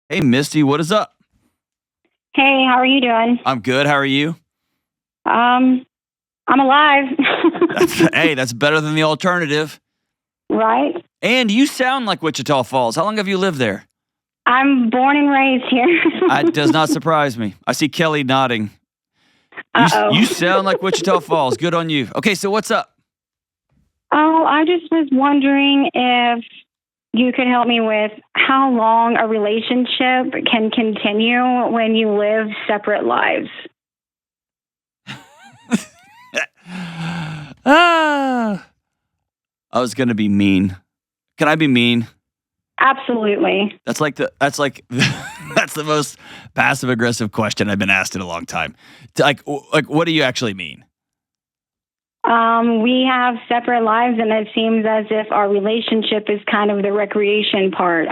Hey, Misty, what is up? Hey, how are you doing? I'm good. How are you? Um, I'm alive. Hey, that's better than the alternative. Right? And you sound like Wichita Falls. How long have you lived there? I'm born and raised here. It does not surprise me. I see Kelly nodding. You Uh-oh. sound like Wichita Falls. Good on you. Okay, so what's up? Oh, I just was wondering if you could help me with how long a relationship can continue when you live separate lives. I was gonna be mean. Can I be mean? Absolutely. That's like that's the most passive aggressive question I've been asked in a long time. Like what do you actually mean? We have separate lives, and it seems as if our relationship is kind of the recreation part.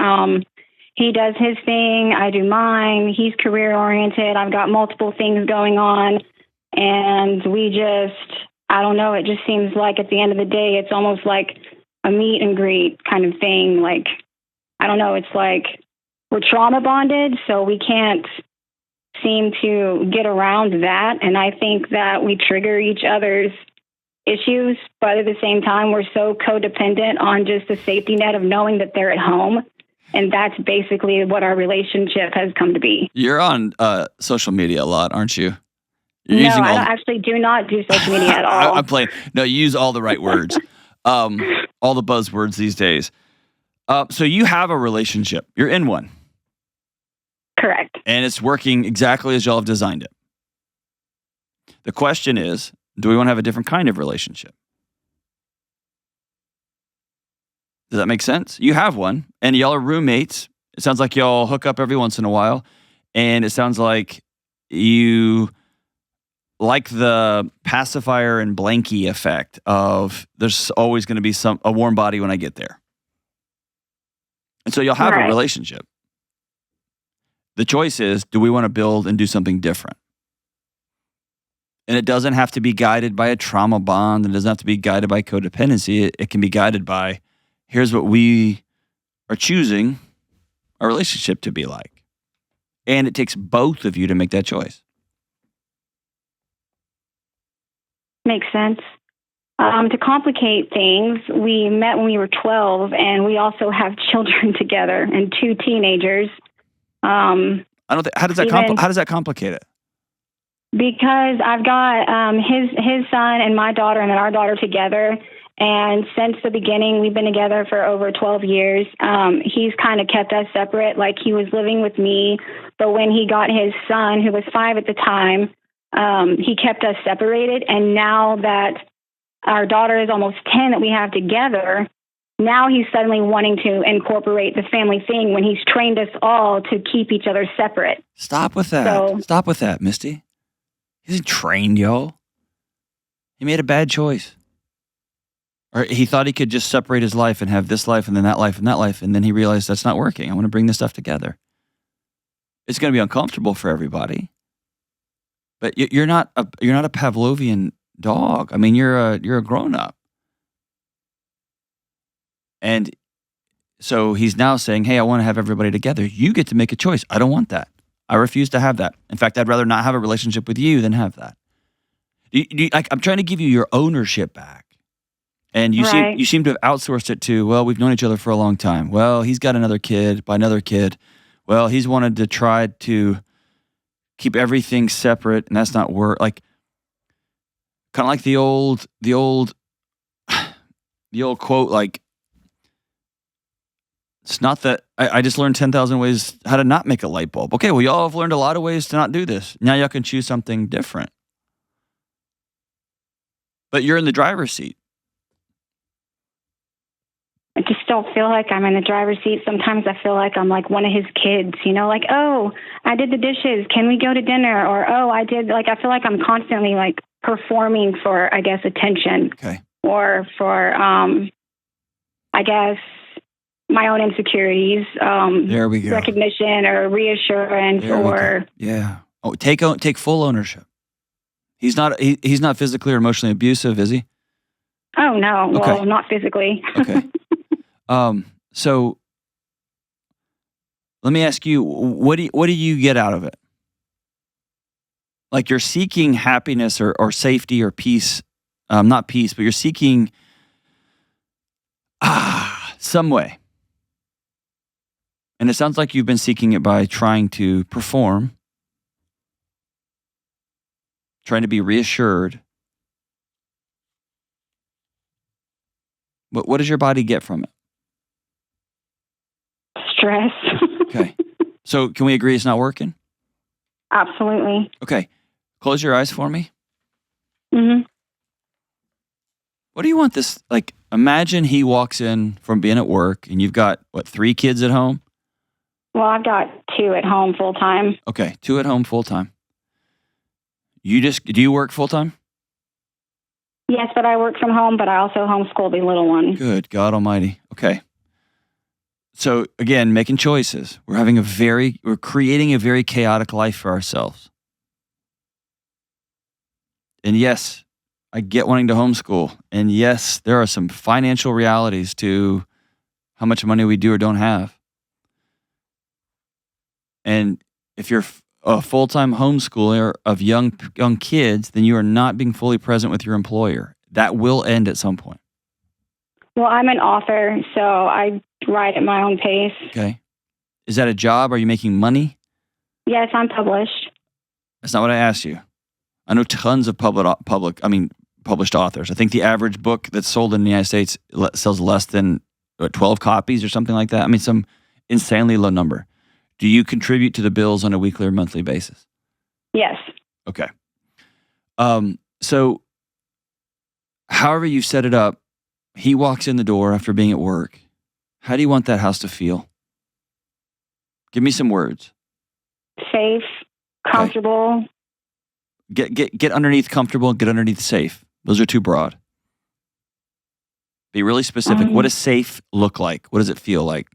He does his thing, I do mine. He's career oriented. I've got multiple things going on, and I don't know. It just seems like at the end of the day, it's almost like a meet and greet kind of thing. Like, I don't know. It's like we're trauma bonded, so we can't seem to get around that. And I think that we trigger each other's issues, but at the same time, we're so codependent on just the safety net of knowing that they're at home. And that's basically what our relationship has come to be. You're on social media a lot, aren't you? You're No, using I all. don't actually do not do social media at all. I'm playing. No, you use all the right words. All the buzzwords these days. So you have a relationship. You're in one. Correct. And it's working exactly as y'all have designed it. The question is, do we want to have a different kind of relationship? Does that make sense? You have one, and y'all are roommates. It sounds like y'all hook up every once in a while, and it sounds like you like the pacifier and blankie effect of there's always going to be a warm body when I get there. And so you'll have a relationship. The choice is, do we want to build and do something different? And it doesn't have to be guided by a trauma bond. And it doesn't have to be guided by codependency. It can be guided by, here's what we are choosing our relationship to be like. And it takes both of you to make that choice. Makes sense. To complicate things, we met when we were 12, and we also have children together and 2 teenagers. I don't think. How does that complicate it? Because I've got his son and my daughter, and then our daughter together. And since the beginning, we've been together for over 12 years. He's kind of kept us separate. Like, he was living with me, but when he got his son, who was 5 at the time, he kept us separated. And now that our daughter is almost 10 that we have together, now he's suddenly wanting to incorporate the family thing when he's trained us all to keep each other separate. Stop with that. Stop with that, Misty. He hasn't trained y'all. He made a bad choice. Or he thought he could just separate his life and have this life and then that life and that life, and then he realized that's not working. I want to bring this stuff together. It's going to be uncomfortable for everybody. But you're not a Pavlovian dog. I mean, you're a grown-up. And so he's now saying, hey, I want to have everybody together. You get to make a choice. I don't want that. I refuse to have that. In fact, I'd rather not have a relationship with you than have that. I'm trying to give you your ownership back. And you seem to have outsourced it to, well, we've known each other for a long time. Well, he's got another kid by another kid. Well, he's wanted to try to keep everything separate, and that's not work. Like, kind of like the old quote, like, it's not that I just learned 10,000 ways how to not make a light bulb. Okay, well, y'all have learned a lot of ways to not do this. Now y'all can choose something different. But you're in the driver's seat. I just don't feel like I'm in the driver's seat. Sometimes I feel like I'm like one of his kids, like, oh, I did the dishes. Can we go to dinner? Or, oh, I did, like, I feel like I'm constantly like performing for, I guess, attention. Okay. Or for, I guess, my own insecurities, there we go. recognition or reassurance yeah. Oh, take full ownership. He's not physically or emotionally abusive, is he? Oh no, okay. Well, not physically. Okay. So Let me ask you, what do you get out of it? Like you're seeking happiness or safety or peace, not peace, but you're seeking some way. And it sounds like you've been seeking it by trying to perform, trying to be reassured. What does your body get from it? Stress. Okay. So can we agree it's not working? Absolutely. Okay. Close your eyes for me. Hmm. What do you want this, like, imagine he walks in from being at work and you've got, 3 kids at home? Well, I've got 2 at home full time. Okay, 2 at home full time. Do you work full time? Yes, but I work from home, but I also homeschool the little one. Good God Almighty. Okay. So again, making choices. We're creating a very chaotic life for ourselves. And yes, I get wanting to homeschool. And yes, there are some financial realities to how much money we do or don't have. And if you're a full-time homeschooler of young kids, then you are not being fully present with your employer. That will end at some point. Well, I'm an author, so I write at my own pace. Okay. Is that a job? Are you making money? Yes, I'm published. That's not what I asked you. I know tons of published authors. I think the average book that's sold in the United States sells less than 12 copies or something like that. I mean, some insanely low number. Do you contribute to the bills on a weekly or monthly basis? Yes. Okay. So however you set it up, he walks in the door after being at work. How do you want that house to feel? Give me some words. Safe, comfortable. Okay. Get underneath comfortable, get underneath safe. Those are too broad. Be really specific. What does safe look like? What does it feel like?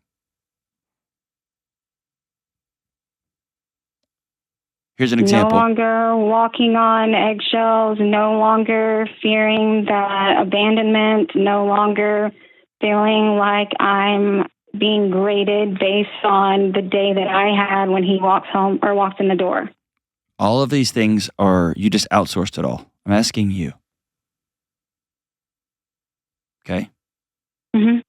Here's an example. No longer walking on eggshells, no longer fearing that abandonment, no longer feeling like I'm being graded based on the day that I had when he walks home or walks in the door. All of these things you just outsourced it all. I'm asking you. Okay? Mm-hmm.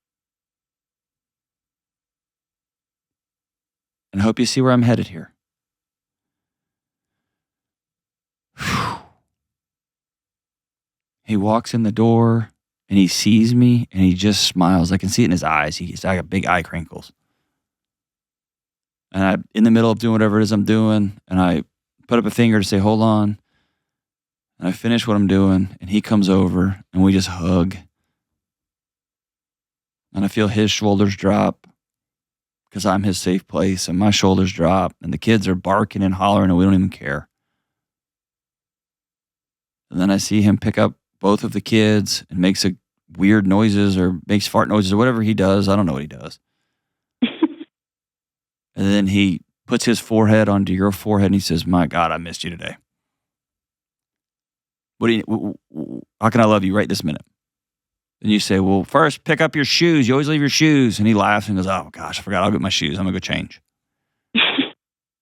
And I hope you see where I'm headed here. He walks in the door and he sees me and he just smiles. I can see it in his eyes. He's got big eye crinkles. And I'm in the middle of doing whatever it is I'm doing, and I put up a finger to say, hold on. And I finish what I'm doing, and he comes over and we just hug. And I feel his shoulders drop because I'm his safe place, and my shoulders drop, and the kids are barking and hollering, and we don't even care. And then I see him pick up both of the kids and makes weird noises or makes fart noises or whatever he does. I don't know what he does. And then he puts his forehead onto your forehead and he says, my God, I missed you today. How can I love you right this minute? And you say, well, first pick up your shoes. You always leave your shoes. And he laughs and goes, oh gosh, I forgot. I'll get my shoes. I'm gonna go change.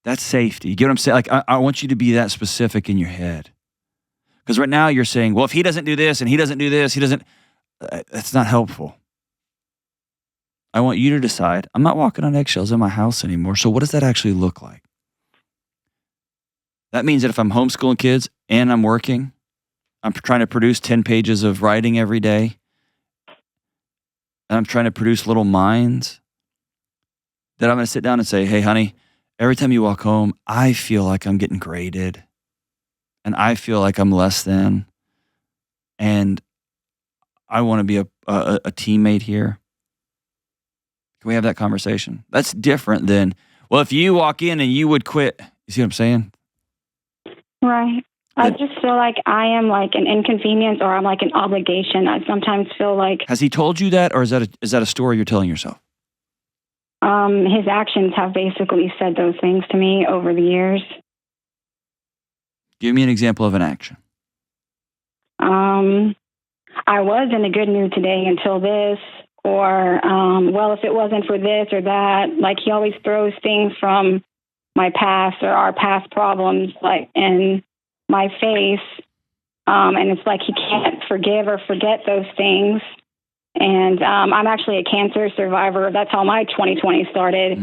That's safety. You get what I'm saying? Like, I want you to be that specific in your head. Because right now you're saying, well, if he doesn't do this and he doesn't do this, that's not helpful. I want you to decide, I'm not walking on eggshells in my house anymore. So what does that actually look like? That means that if I'm homeschooling kids and I'm working, I'm trying to produce 10 pages of writing every day, and I'm trying to produce little minds, that I'm going to sit down and say, hey, honey, every time you walk home, I feel like I'm getting graded, and I feel like I'm less than, and I want to be a teammate here. Can we have that conversation? That's different than, well, if you walk in and you would quit. You see what I'm saying? Right. I just feel like I am like an inconvenience, or I'm like an obligation. I sometimes feel like. Has he told you that, or is that a story you're telling yourself? His actions have basically said those things to me over the years. Give me an example of an action. I was in a good mood today until this, or, well, if it wasn't for this or that, like he always throws things from my past or our past problems like in my face. And it's like he can't forgive or forget those things. And I'm actually a cancer survivor. That's how my 2020 started.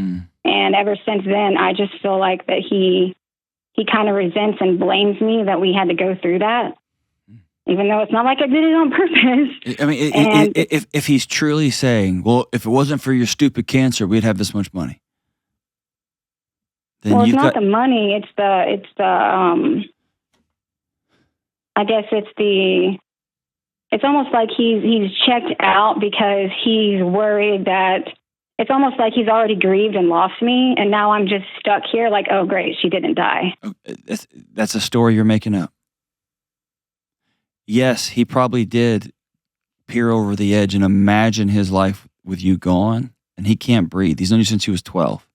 And ever since then, I just feel like that he kind of resents and blames me that we had to go through that, even though it's not like I did it on purpose. I mean, if he's truly saying, well, if it wasn't for your stupid cancer, we'd have this much money. Then well, it's not the money. It's the I guess it's almost like he's checked out because he's worried that it's almost like he's already grieved and lost me. And now I'm just stuck here like, oh, great, she didn't die. That's a story you're making up. Yes, he probably did peer over the edge and imagine his life with you gone, and he can't breathe. He's known you since he was 12.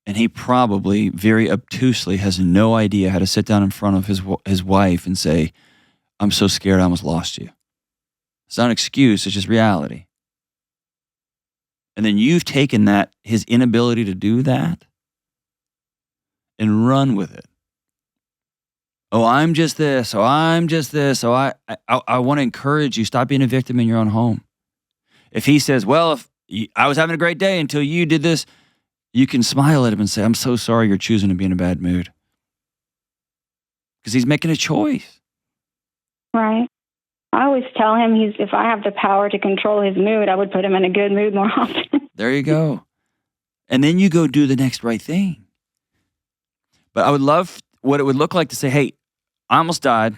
And he probably very obtusely has no idea how to sit down in front of his wife and say, I'm so scared I almost lost you. It's not an excuse, it's just reality. And then you've taken that, his inability to do that, and run with it. Oh, I'm just this. Oh, I'm just this. Oh, I want to encourage you, stop being a victim in your own home. If he says, well, I was having a great day until you did this, you can smile at him and say, I'm so sorry you're choosing to be in a bad mood. Because he's making a choice. Right. I always tell him if I have the power to control his mood, I would put him in a good mood more often. There you go. And then you go do the next right thing. But I would love what it would look like to say, hey, I almost died.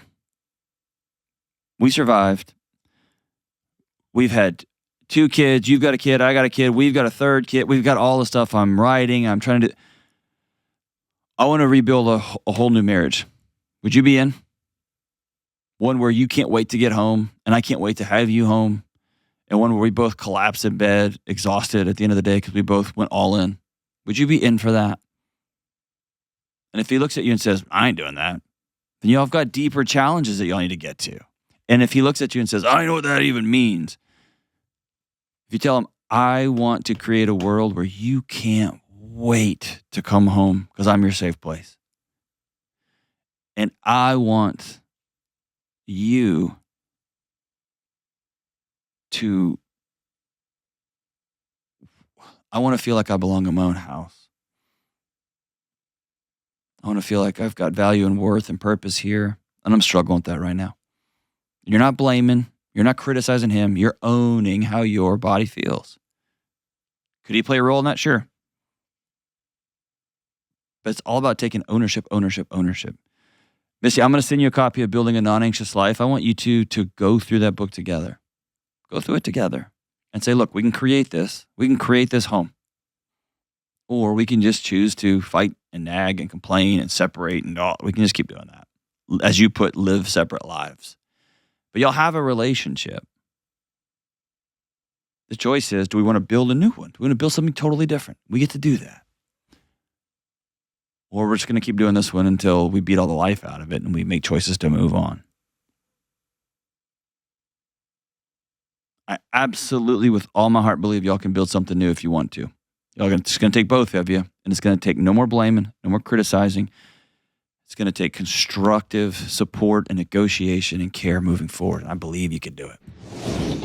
We survived. We've had 2 kids. You've got a kid. I got a kid. We've got a 3rd kid. We've got all the stuff I'm writing. I'm trying to. I want to rebuild a whole new marriage. Would you be in? One where you can't wait to get home, and I can't wait to have you home, and one where we both collapse in bed, exhausted at the end of the day because we both went all in. Would you be in for that? And if he looks at you and says, I ain't doing that, then y'all have got deeper challenges that y'all need to get to. And if he looks at you and says, I don't know what that even means. If you tell him, I want to create a world where you can't wait to come home because I'm your safe place. And I want you to, I want to feel like I belong in my own house. I want to feel like I've got value and worth and purpose here. And I'm struggling with that right now. You're not blaming. You're not criticizing him. You're owning how your body feels. Could he play a role in that? Sure. But it's all about taking ownership. Missy, I'm going to send you a copy of Building a Non-Anxious Life. I want you to go through that book together. Go through it together and say, look, we can create this. We can create this home. Or we can just choose to fight and nag and complain and separate and all. We can just keep doing that. As you put, live separate lives. But y'all have a relationship. The choice is, do we want to build a new one? Do we want to build something totally different? We get to do that. Or we're just going to keep doing this one until we beat all the life out of it and we make choices to move on. I absolutely, with all my heart, believe y'all can build something new if you want to. It's going to take both of you, and it's going to take no more blaming, no more criticizing. It's going to take constructive support and negotiation and care moving forward. I believe you can do it.